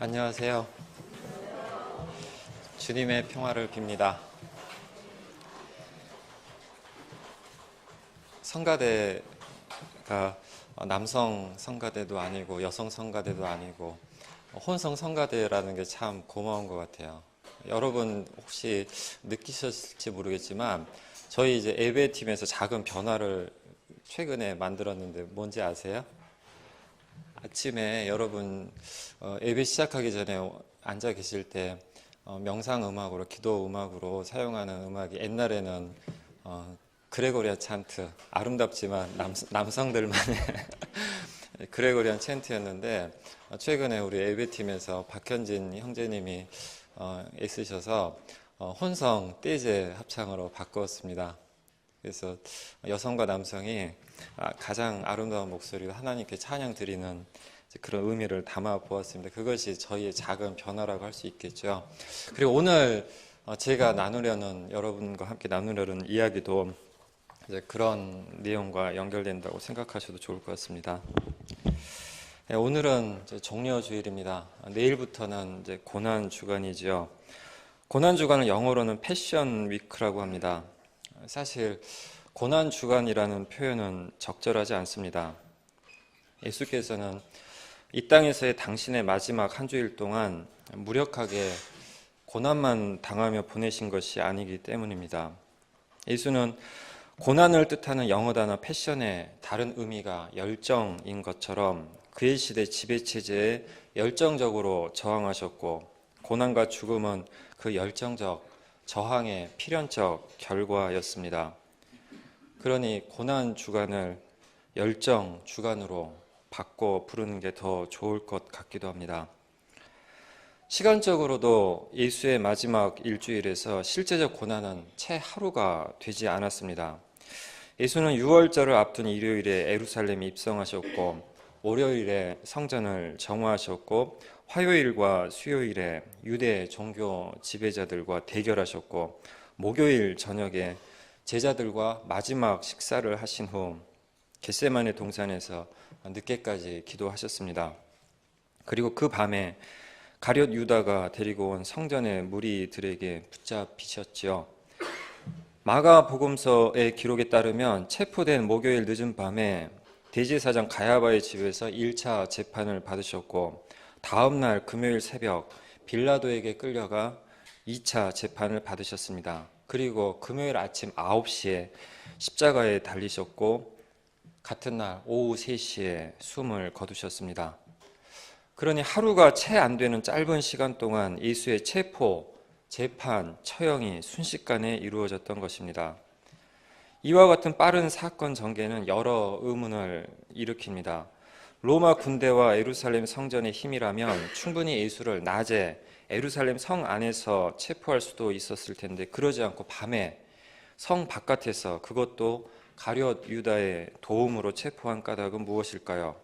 안녕하세요. 주님의 평화를 빕니다. 성가대가 남성 성가대도 아니고 여성 성가대도 아니고 혼성 성가대라는 게 참 고마운 것 같아요. 여러분 혹시 느끼셨을지 모르겠지만 저희 이제 예배팀에서 작은 변화를 최근에 만들었는데 뭔지 아세요? 아침에 여러분 예배 시작하기 전에 앉아 계실 때 명상 음악으로, 기도 음악으로 사용하는 음악이 옛날에는 그레고리안 찬트, 아름답지만 남성들만의 그레고리안 찬트였는데 최근에 우리 예배팀에서 박현진 형제님이 애쓰셔서 혼성 떼제 합창으로 바꾸었습니다. 그래서 여성과 남성이 가장 아름다운 목소리로 하나님께 찬양 드리는 그런 의미를 담아 보았습니다. 그것이 저희의 작은 변화라고 할 수 있겠죠. 그리고 오늘 제가 여러분과 함께 나누려는 이야기도 이제 그런 내용과 연결된다고 생각하셔도 좋을 것 같습니다. 네, 오늘은 이제 종려주일입니다. 내일부터는 이제 고난 주간이죠. 고난 주간을 영어로는 패션 위크라고 합니다. 사실 고난 주간이라는 표현은 적절하지 않습니다. 예수께서는 이 땅에서의 당신의 마지막 한 주일 동안 무력하게 고난만 당하며 보내신 것이 아니기 때문입니다. 예수는 고난을 뜻하는 영어 단어 패션의 다른 의미가 열정인 것처럼 그의 시대 지배체제에 열정적으로 저항하셨고, 고난과 죽음은 그 열정적 저항의 필연적 결과였습니다. 그러니 고난 주간을 열정 주간으로 바꿔 부르는 게 더 좋을 것 같기도 합니다. 시간적으로도 예수의 마지막 일주일에서 실제적 고난은 채 하루가 되지 않았습니다. 예수는 유월절을 앞둔 일요일에 예루살렘에 입성하셨고, 월요일에 성전을 정화하셨고, 화요일과 수요일에 유대 종교 지배자들과 대결하셨고, 목요일 저녁에 제자들과 마지막 식사를 하신 후 겟세마네 동산에서 늦게까지 기도하셨습니다. 그리고 그 밤에 가룟 유다가 데리고 온 성전의 무리들에게 붙잡히셨지요. 마가복음서의 기록에 따르면 체포된 목요일 늦은 밤에 대제사장 가야바의 집에서 1차 재판을 받으셨고, 다음날 금요일 새벽 빌라도에게 끌려가 2차 재판을 받으셨습니다. 그리고 금요일 아침 9시에 십자가에 달리셨고, 같은 날 오후 3시에 숨을 거두셨습니다. 그러니 하루가 채 안 되는 짧은 시간 동안 예수의 체포, 재판, 처형이 순식간에 이루어졌던 것입니다. 이와 같은 빠른 사건 전개는 여러 의문을 일으킵니다. 로마 군대와 예루살렘 성전의 힘이라면 충분히 예수를 낮에 예루살렘 성 안에서 체포할 수도 있었을 텐데, 그러지 않고 밤에 성 바깥에서, 그것도 가룟 유다의 도움으로 체포한 까닭은 무엇일까요?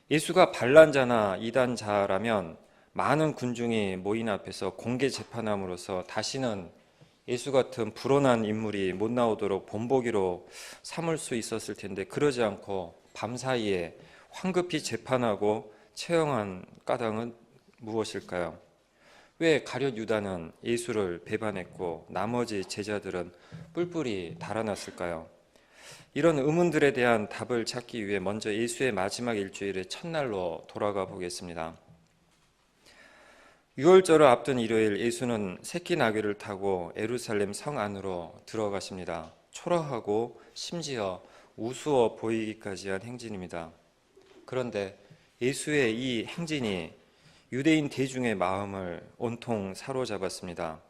예수가 반란자나 이단자라면 많은 군중이 모인 앞에서 공개 재판함으로써 다시는 예수 같은 불온한 인물이 못 나오도록 본보기로 삼을 수 있었을 텐데, 그러지 않고 밤사이에 황급히 재판하고 처형한 까닭은 무엇일까요? 왜 가룟 유다는 예수를 배반했고 나머지 제자들은 뿔뿔이 달아났을까요? 이런 의문들에 대한 답을 찾기 위해 먼저 예수의 마지막 일주일의 첫날로 돌아가 보겠습니다. 유월절을 앞둔 일요일, 예수는 새끼 나귀를 타고 예루살렘 성 안으로 들어가십니다. 초라하고 심지어 우스워 보이기까지 한 행진입니다. 그런데 예수의 이 행진이 유대인 대중의 마음을 온통 사로잡았습니다.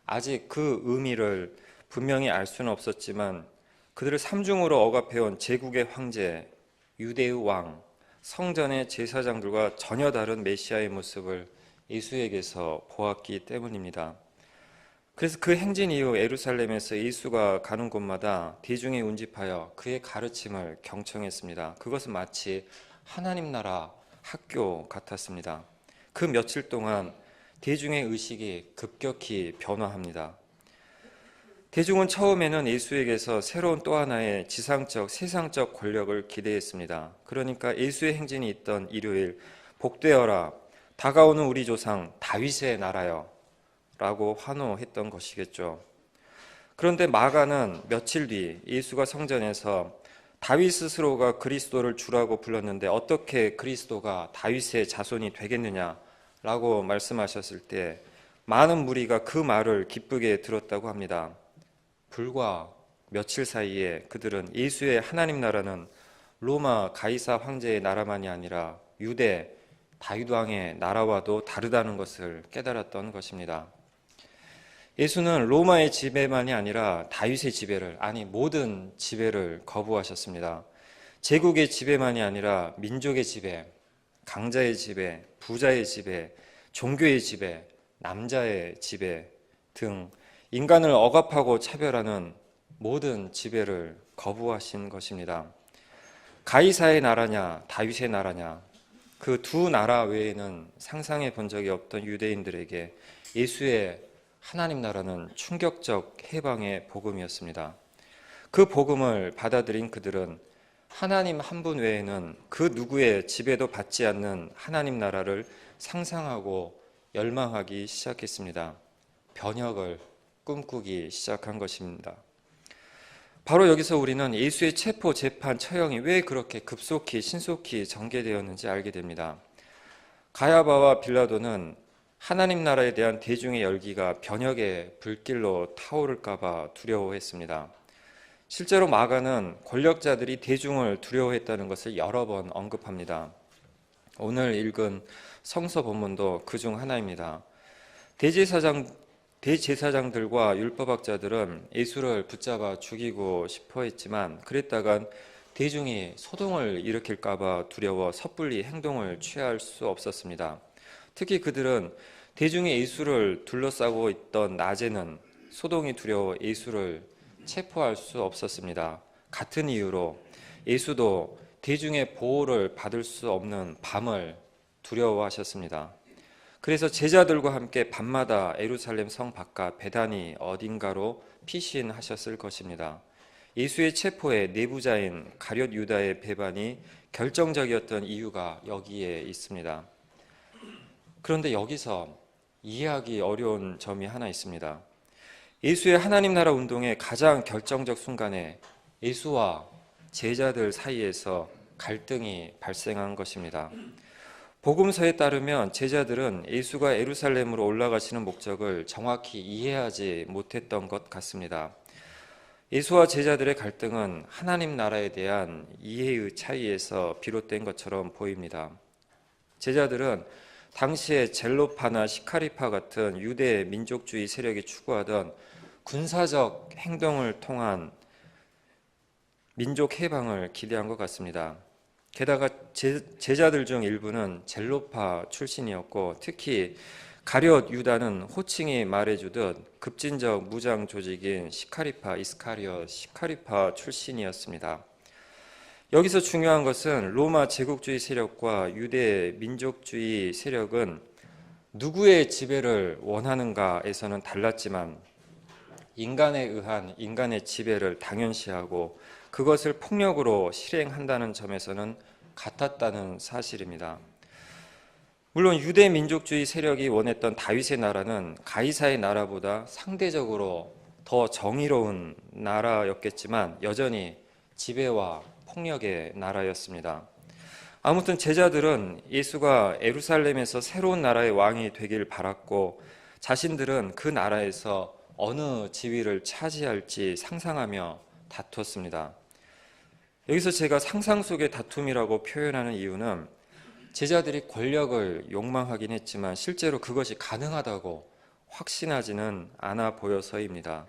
아직 그 의미를 분명히 알 수는 없었지만 그들을 삼중으로 억압해온 제국의 황제, 유대의 왕, 성전의 제사장들과 전혀 다른 메시아의 모습을 예수에게서 보았기 때문입니다. 그래서 그 행진 이후 예루살렘에서 예수가 가는 곳마다 대중이 운집하여 그의 가르침을 경청했습니다. 그것은 마치 하나님 나라 학교 같았습니다. 그 며칠 동안 대중의 의식이 급격히 변화합니다. 대중은 처음에는 예수에게서 새로운 또 하나의 지상적, 세상적 권력을 기대했습니다. 그러니까 예수의 행진이 있던 일요일, 복되어라, 다가오는 우리 조상 다윗의 나라여 라고 환호했던 것이겠죠. 그런데 마가는 며칠 뒤 예수가 성전에서 다윗 스스로가 그리스도를 주라고 불렀는데 어떻게 그리스도가 다윗의 자손이 되겠느냐라고 말씀하셨을 때 많은 무리가 그 말을 기쁘게 들었다고 합니다. 불과 며칠 사이에 그들은 예수의 하나님 나라는 로마 가이사 황제의 나라만이 아니라 유대 다윗 왕의 나라와도 다르다는 것을 깨달았던 것입니다. 예수는 로마의 지배만이 아니라 다윗의 지배를, 아니 모든 지배를 거부하셨습니다. 제국의 지배만이 아니라 민족의 지배, 강자의 지배, 부자의 지배, 종교의 지배, 남자의 지배 등 인간을 억압하고 차별하는 모든 지배를 거부하신 것입니다. 가이사의 나라냐 다윗의 나라냐, 그 두 나라 외에는 상상해 본 적이 없던 유대인들에게 예수의 하나님 나라는 충격적 해방의 복음이었습니다. 그 복음을 받아들인 그들은 하나님 한 분 외에는 그 누구의 지배도 받지 않는 하나님 나라를 상상하고 열망하기 시작했습니다. 변혁을 꿈꾸기 시작한 것입니다. 바로 여기서 우리는 예수의 체포, 재판, 처형이 왜 그렇게 급속히 신속히 전개되었는지 알게 됩니다. 가야바와 빌라도는 하나님 나라에 대한 대중의 열기가 변혁의 불길로 타오를까 봐 두려워했습니다. 실제로 마가는 권력자들이 대중을 두려워했다는 것을 여러 번 언급합니다. 오늘 읽은 성서 본문도 그중 하나입니다. 대제사장들과 율법학자들은 예수를 붙잡아 죽이고 싶어 했지만 그랬다간 대중이 소동을 일으킬까 봐 두려워 섣불리 행동을 취할 수 없었습니다. 특히 그들은 대중이 예수를 둘러싸고 있던 낮에는 소동이 두려워 예수를 체포할 수 없었습니다. 같은 이유로 예수도 대중의 보호를 받을 수 없는 밤을 두려워하셨습니다. 그래서 제자들과 함께 밤마다 예루살렘 성 바깥 베다니 어딘가로 피신하셨을 것입니다. 예수의 체포에 내부자인 가룟 유다의 배반이 결정적이었던 이유가 여기에 있습니다. 그런데 여기서 이해하기 어려운 점이 하나 있습니다. 예수의 하나님 나라 운동의 가장 결정적 순간에 예수와 제자들 사이에서 갈등이 발생한 것입니다. 복음서에 따르면 제자들은 예수가 예루살렘으로 올라가시는 목적을 정확히 이해하지 못했던 것 같습니다. 예수와 제자들의 갈등은 하나님 나라에 대한 이해의 차이에서 비롯된 것처럼 보입니다. 제자들은 당시에 젤로파나 시카리파 같은 유대 민족주의 세력이 추구하던 군사적 행동을 통한 민족 해방을 기대한 것 같습니다. 게다가 제자들 중 일부는 젤로파 출신이었고 특히 가룟 유다는 호칭이 말해주듯 급진적 무장 조직인 시카리파 이스카리엇 시카리파 출신이었습니다. 여기서 중요한 것은 로마 제국주의 세력과 유대 민족주의 세력은 누구의 지배를 원하는가에서는 달랐지만 인간에 의한 인간의 지배를 당연시하고 그것을 폭력으로 실행한다는 점에서는 같았다는 사실입니다. 물론 유대 민족주의 세력이 원했던 다윗의 나라는 가이사의 나라보다 상대적으로 더 정의로운 나라였겠지만 여전히 지배와 폭력의 나라였습니다. 아무튼 제자들은 예수가 예루살렘에서 새로운 나라의 왕이 되길 바랐고 자신들은 그 나라에서 어느 지위를 차지할지 상상하며 다투었습니다. 여기서 제가 상상 속의 다툼이라고 표현하는 이유는 제자들이 권력을 욕망하긴 했지만 실제로 그것이 가능하다고 확신하지는 않아 보여서입니다.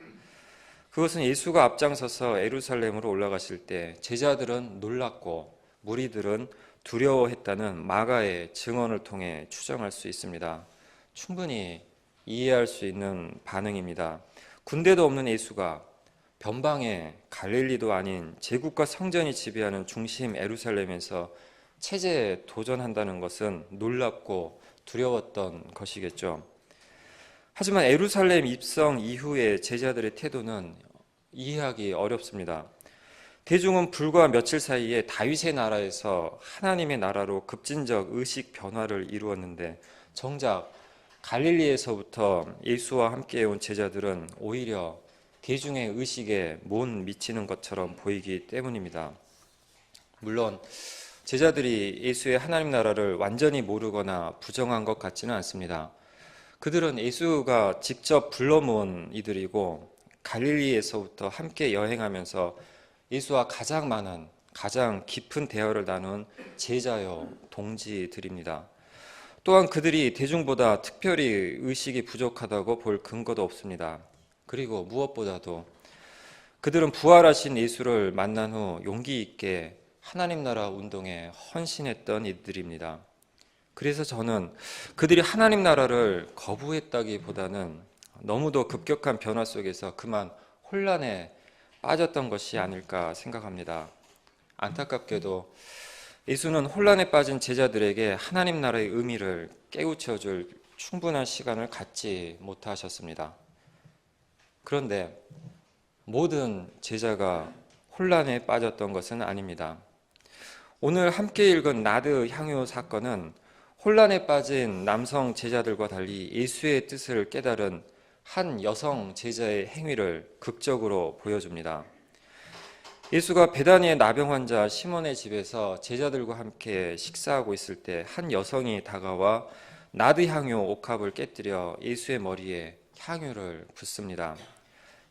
그것은 예수가 앞장서서 예루살렘으로 올라가실 때 제자들은 놀랐고 무리들은 두려워했다는 마가의 증언을 통해 추정할 수 있습니다. 충분히 이해할 수 있는 반응입니다. 군대도 없는 예수가 변방의 갈릴리도 아닌 제국과 성전이 지배하는 중심 예루살렘에서 체제에 도전한다는 것은 놀랍고 두려웠던 것이겠죠. 하지만 예루살렘 입성 이후의 제자들의 태도는 이해하기 어렵습니다. 대중은 불과 며칠 사이에 다윗의 나라에서 하나님의 나라로 급진적 의식 변화를 이루었는데 정작 갈릴리에서부터 예수와 함께 온 제자들은 오히려 대중의 의식에 못 미치는 것처럼 보이기 때문입니다. 물론 제자들이 예수의 하나님 나라를 완전히 모르거나 부정한 것 같지는 않습니다. 그들은 예수가 직접 불러 모은 이들이고 갈릴리에서부터 함께 여행하면서 예수와 가장 많은, 가장 깊은 대화를 나눈 제자요 동지들입니다. 또한 그들이 대중보다 특별히 의식이 부족하다고 볼 근거도 없습니다. 그리고 무엇보다도 그들은 부활하신 예수를 만난 후 용기 있게 하나님 나라 운동에 헌신했던 이들입니다. 그래서 저는 그들이 하나님 나라를 거부했다기보다는 너무도 급격한 변화 속에서 그만 혼란에 빠졌던 것이 아닐까 생각합니다. 안타깝게도 예수는 혼란에 빠진 제자들에게 하나님 나라의 의미를 깨우쳐줄 충분한 시간을 갖지 못하셨습니다. 그런데 모든 제자가 혼란에 빠졌던 것은 아닙니다. 오늘 함께 읽은 나드 향유 사건은 혼란에 빠진 남성 제자들과 달리 예수의 뜻을 깨달은 한 여성 제자의 행위를 극적으로 보여줍니다. 예수가 베다니의 나병 환자 시몬의 집에서 제자들과 함께 식사하고 있을 때 한 여성이 다가와 나드 향유 옥합을 깨뜨려 예수의 머리에 향유를 붓습니다.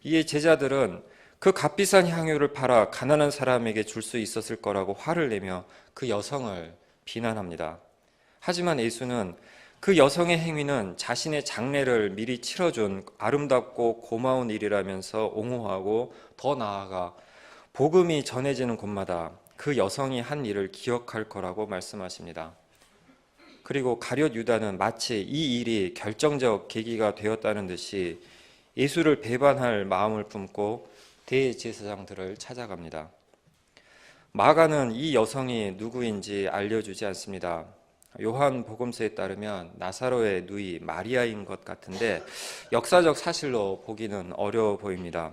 이에 제자들은 그 값비싼 향유를 팔아 가난한 사람에게 줄 수 있었을 거라고 화를 내며 그 여성을 비난합니다. 하지만 예수는 그 여성의 행위는 자신의 장례를 미리 치러준 아름답고 고마운 일이라면서 옹호하고 더 나아가 복음이 전해지는 곳마다 그 여성이 한 일을 기억할 거라고 말씀하십니다. 그리고 가룟 유다는 마치 이 일이 결정적 계기가 되었다는 듯이 예수를 배반할 마음을 품고 대제사장들을 찾아갑니다. 마가는 이 여성이 누구인지 알려주지 않습니다. 요한 복음서에 따르면 나사로의 누이 마리아인 것 같은데 역사적 사실로 보기는 어려워 보입니다.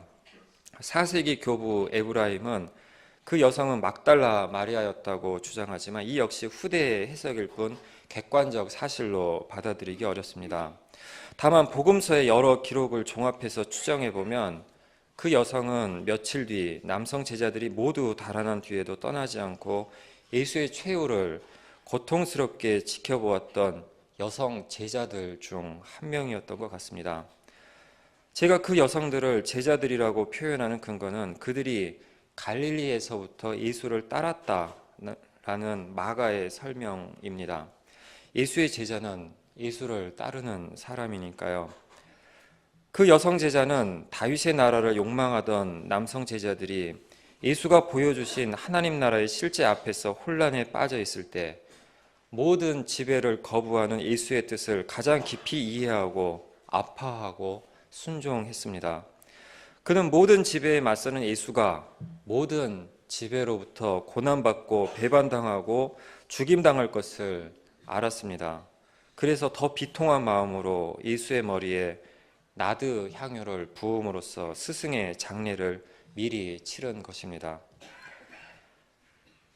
4세기 교부 에브라임은 그 여성은 막달라 마리아였다고 주장하지만 이 역시 후대의 해석일 뿐 객관적 사실로 받아들이기 어렵습니다. 다만 복음서의 여러 기록을 종합해서 추정해보면 그 여성은 며칠 뒤 남성 제자들이 모두 달아난 뒤에도 떠나지 않고 예수의 최후를 고통스럽게 지켜보았던 여성 제자들 중 한 명이었던 것 같습니다. 제가 그 여성들을 제자들이라고 표현하는 근거는 그들이 갈릴리에서부터 예수를 따랐다라는 마가의 설명입니다. 예수의 제자는 예수를 따르는 사람이니까요. 그 여성 제자는 다윗의 나라를 욕망하던 남성 제자들이 예수가 보여주신 하나님 나라의 실제 앞에서 혼란에 빠져 있을 때 모든 지배를 거부하는 예수의 뜻을 가장 깊이 이해하고 아파하고 순종했습니다. 그는 모든 지배에 맞서는 예수가 모든 지배로부터 고난받고 배반당하고 죽임당할 것을 알았습니다. 그래서 더 비통한 마음으로 예수의 머리에 나드 향유를 부음으로써 스승의 장례를 미리 치른 것입니다.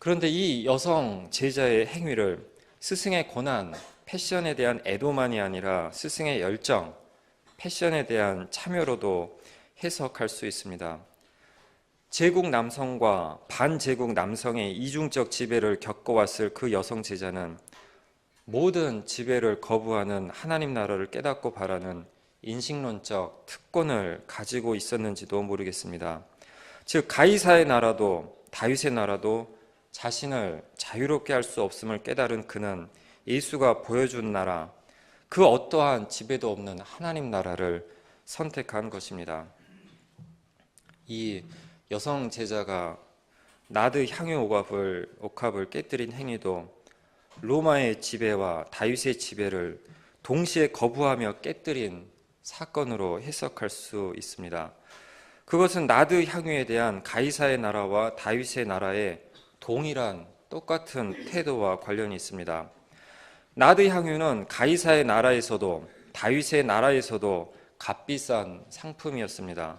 그런데 이 여성 제자의 행위를 스승의 고난, 패션에 대한 애도만이 아니라 스승의 열정, 패션에 대한 참여로도 해석할 수 있습니다. 제국 남성과 반제국 남성의 이중적 지배를 겪어왔을 그 여성 제자는 모든 지배를 거부하는 하나님 나라를 깨닫고 바라는 인식론적 특권을 가지고 있었는지도 모르겠습니다. 즉 가이사의 나라도 다윗의 나라도 자신을 자유롭게 할 수 없음을 깨달은 그는 예수가 보여준 나라, 그 어떠한 지배도 없는 하나님 나라를 선택한 것입니다. 이 여성 제자가 나드 향유 옥합을 깨뜨린 행위도 로마의 지배와 다윗의 지배를 동시에 거부하며 깨뜨린 사건으로 해석할 수 있습니다. 그것은 나드 향유에 대한 가이사의 나라와 다윗의 나라의 동일한 똑같은 태도와 관련이 있습니다. 나드 향유는 가이사의 나라에서도 다윗의 나라에서도 값비싼 상품이었습니다.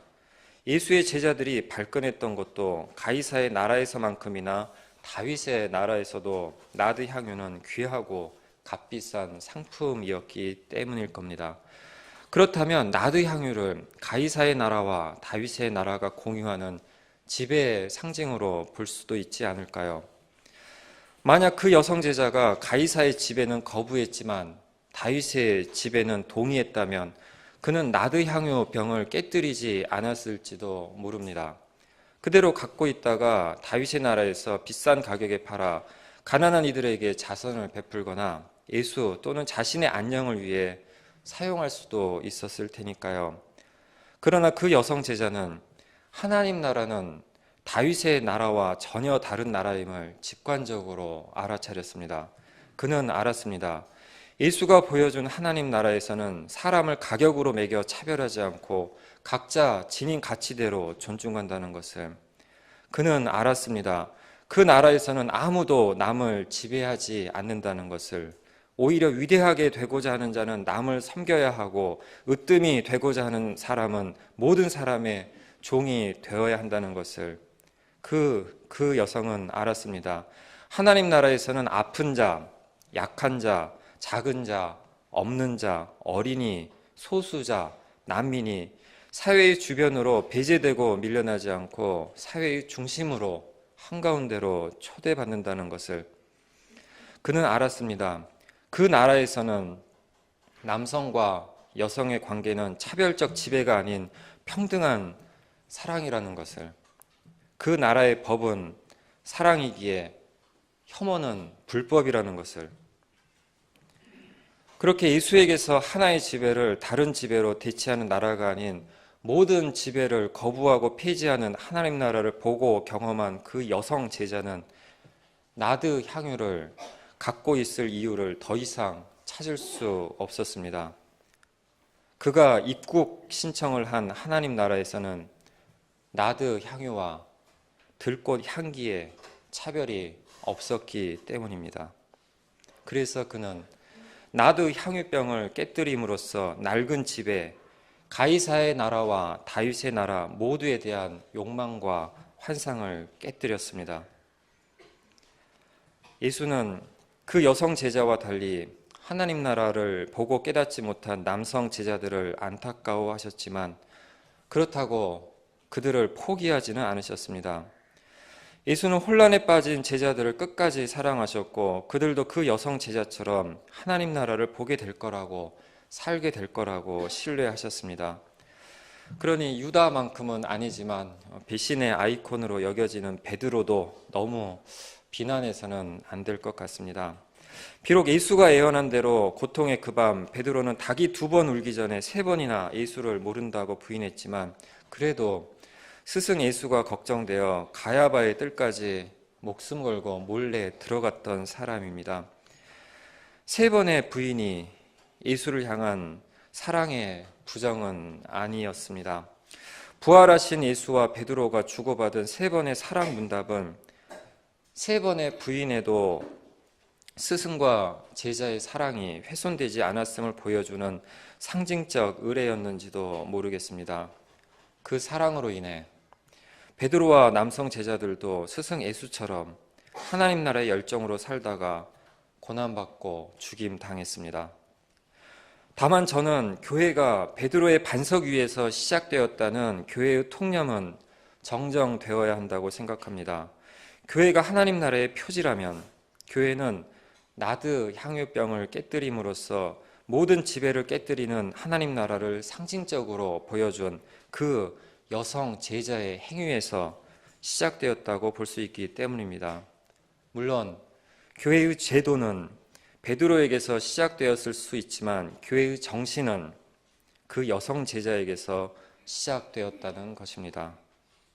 예수의 제자들이 발끈했던 것도 가이사의 나라에서만큼이나 다윗의 나라에서도 나드 향유는 귀하고 값비싼 상품이었기 때문일 겁니다. 그렇다면 나드 향유를 가이사의 나라와 다윗의 나라가 공유하는 지배의 상징으로 볼 수도 있지 않을까요? 만약 그 여성 제자가 가이사의 지배는 거부했지만 다윗의 지배는 동의했다면 그는 나드 향유 병을 깨뜨리지 않았을지도 모릅니다. 그대로 갖고 있다가 다윗의 나라에서 비싼 가격에 팔아 가난한 이들에게 자선을 베풀거나 예수 또는 자신의 안녕을 위해 사용할 수도 있었을 테니까요. 그러나 그 여성 제자는 하나님 나라는 다윗의 나라와 전혀 다른 나라임을 직관적으로 알아차렸습니다. 그는 알았습니다. 예수가 보여준 하나님 나라에서는 사람을 가격으로 매겨 차별하지 않고 각자 지닌 가치대로 존중한다는 것을. 그는 알았습니다. 그 나라에서는 아무도 남을 지배하지 않는다는 것을. 오히려 위대하게 되고자 하는 자는 남을 섬겨야 하고 으뜸이 되고자 하는 사람은 모든 사람의 종이 되어야 한다는 것을. 그 여성은 알았습니다. 하나님 나라에서는 아픈 자, 약한 자, 작은 자, 없는 자, 어린이, 소수자, 난민이 사회의 주변으로 배제되고 밀려나지 않고 사회의 중심으로 한가운데로 초대받는다는 것을. 그는 알았습니다. 그 나라에서는 남성과 여성의 관계는 차별적 지배가 아닌 평등한 사랑이라는 것을. 그 나라의 법은 사랑이기에 혐오는 불법이라는 것을. 그렇게 예수에게서 하나의 지배를 다른 지배로 대체하는 나라가 아닌 모든 지배를 거부하고 폐지하는 하나님 나라를 보고 경험한 그 여성 제자는 나드 향유를 갖고 있을 이유를 더 이상 찾을 수 없었습니다. 그가 입국 신청을 한 하나님 나라에서는 나드 향유와 들꽃 향기에 차별이 없었기 때문입니다. 그래서 그는 나드 향유병을 깨뜨림으로써 낡은 지배, 가이사의 나라와 다윗의 나라 모두에 대한 욕망과 환상을 깨뜨렸습니다. 예수는 그 여성 제자와 달리 하나님 나라를 보고 깨닫지 못한 남성 제자들을 안타까워하셨지만 그렇다고 그들을 포기하지는 않으셨습니다. 예수는 혼란에 빠진 제자들을 끝까지 사랑하셨고 그들도 그 여성 제자처럼 하나님 나라를 보게 될 거라고 살게 될 거라고 신뢰하셨습니다. 그러니 유다만큼은 아니지만 배신의 아이콘으로 여겨지는 베드로도 너무 비난해서는 안 될 것 같습니다. 비록 예수가 예언한 대로 고통의 그 밤 베드로는 닭이 2번 울기 전에 3번이나 예수를 모른다고 부인했지만 그래도 스승 예수가 걱정되어 가야바의 뜰까지 목숨 걸고 몰래 들어갔던 사람입니다. 3번의 부인이 예수를 향한 사랑의 부정은 아니었습니다. 부활하신 예수와 베드로가 주고받은 3번의 사랑 문답은 3번의 부인에도 스승과 제자의 사랑이 훼손되지 않았음을 보여주는 상징적 의례였는지도 모르겠습니다. 그 사랑으로 인해 베드로와 남성 제자들도 스승 예수처럼 하나님 나라의 열정으로 살다가 고난받고 죽임 당했습니다. 다만 저는 교회가 베드로의 반석 위에서 시작되었다는 교회의 통념은 정정되어야 한다고 생각합니다. 교회가 하나님 나라의 표지라면 교회는 나드 향유병을 깨뜨림으로써 모든 지배를 깨뜨리는 하나님 나라를 상징적으로 보여준 그 여성 제자의 행위에서 시작되었다고 볼 수 있기 때문입니다. 물론 교회의 제도는 베드로에게서 시작되었을 수 있지만 교회의 정신은 그 여성 제자에게서 시작되었다는 것입니다.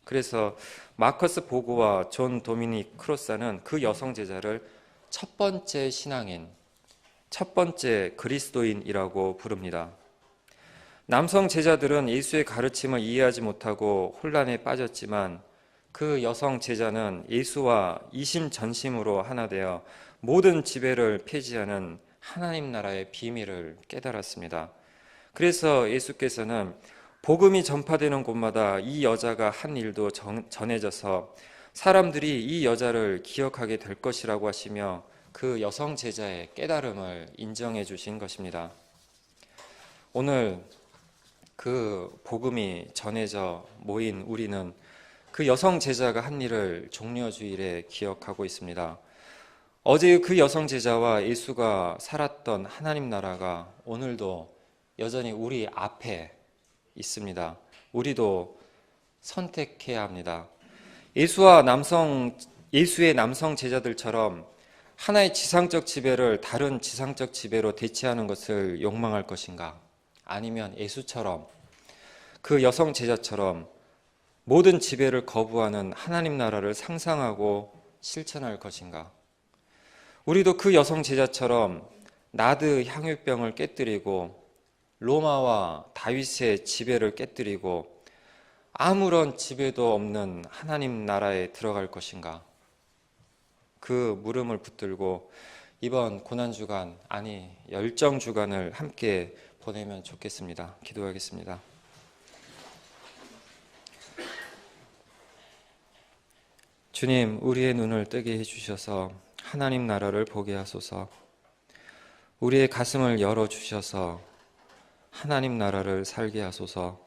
그래서 마커스 보그와 존 도미닉 크로사는 그 여성 제자를 첫 번째 신앙인, 첫 번째 그리스도인이라고 부릅니다. 남성 제자들은 예수의 가르침을 이해하지 못하고 혼란에 빠졌지만 그 여성 제자는 예수와 이심전심으로 하나 되어 모든 지배를 폐지하는 하나님 나라의 비밀을 깨달았습니다. 그래서 예수께서는 복음이 전파되는 곳마다 이 여자가 한 일도 전해져서 사람들이 이 여자를 기억하게 될 것이라고 하시며 그 여성 제자의 깨달음을 인정해 주신 것입니다. 오늘 그 복음이 전해져 모인 우리는 그 여성 제자가 한 일을 종려주일에 기억하고 있습니다. 어제 그 여성 제자와 예수가 살았던 하나님 나라가 오늘도 여전히 우리 앞에 있습니다. 우리도 선택해야 합니다. 예수의 남성 제자들처럼 하나의 지상적 지배를 다른 지상적 지배로 대체하는 것을 욕망할 것인가? 아니면 예수처럼 그 여성 제자처럼 모든 지배를 거부하는 하나님 나라를 상상하고 실천할 것인가? 우리도 그 여성 제자처럼 나드 향유병을 깨뜨리고 로마와 다윗의 지배를 깨뜨리고 아무런 지배도 없는 하나님 나라에 들어갈 것인가? 그 물음을 붙들고 이번 고난주간, 아니 열정주간을 함께 보내면 좋겠습니다. 기도하겠습니다. 주님, 우리의 눈을 뜨게 해주셔서 하나님 나라를 보게 하소서. 우리의 가슴을 열어주셔서 하나님 나라를 살게 하소서.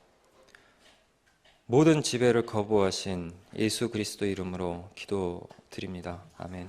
모든 지배를 거부하신 예수 그리스도 이름으로 기도드립니다. 아멘.